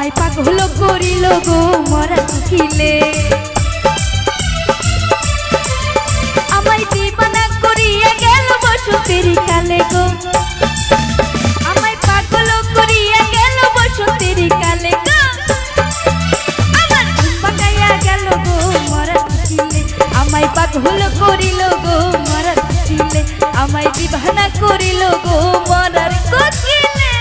আমায় পাগল করিল গো মরা কোকিলে আমায় দিবানা করিয়া গেল বসন্তের কালে গো আমায় পাগল করিয়া গেল বসন্তের কালে গো আমার ঘুম ভাঙাইয়া গেল গো মরা কোকিলে আমায় পাগল করিল গো মরা কোকিলে আমায় দিবানা করিল গো মরার কোকিলে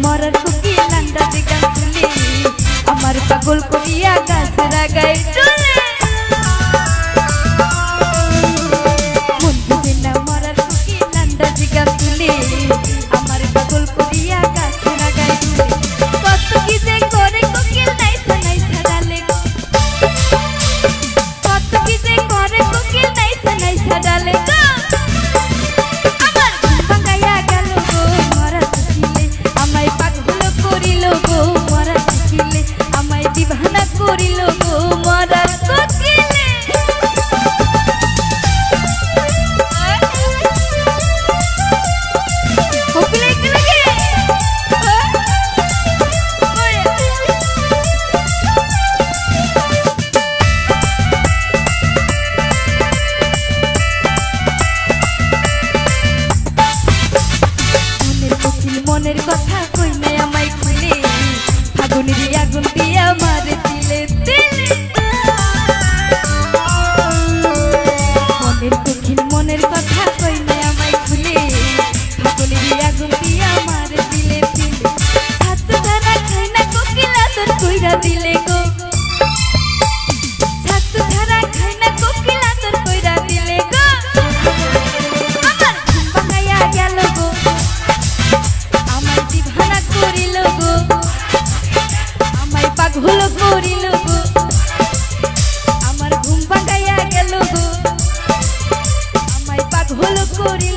মরার কোকিল আন্দাজে গান তুলে আমার পাগল করিয়া গাছ লাগাই চলে মন বুঝে না মরার কোকিল আন্দাজে গান তুলে আমার পাগল করিয়া গাছ লাগাই চলে কত কি যে করে কোকিল নাইছা নাইছা ডালে কত কি যে করে কোকিল নাইছা নাইছা ডালে আমার ঘুম ভাঙাইয়া গেল গো মরার কোকিলে আমায় পাগল করিল গো মরার কোকিলে আমায় দিবানা করিল গো মরার কোকিলে কোকিলে কি লাগে মনের কোকিল মনের কথা কই নাই আমায় খুলে ফাগুনের আগুন দিয়া মারে দিলে দিলে মনের কোকিল মনের কথা কই নাই আমায় খুলে ফাগুনের আগুন দিয়া মারে দিলে দিলে হাত ধরা খাই না কোকিল আদর কইরা দিলে গো হাত ধরা খাই না কোকিল আদর কইরা দিলে গো আমার ঘুম ভাঙাইয়া গেল গো আমায় দিবানা করিল গো আমায় পাগল করিল গো আমার ঘুম ভাঙাইয়া গেল গো আমায় পাগল করিল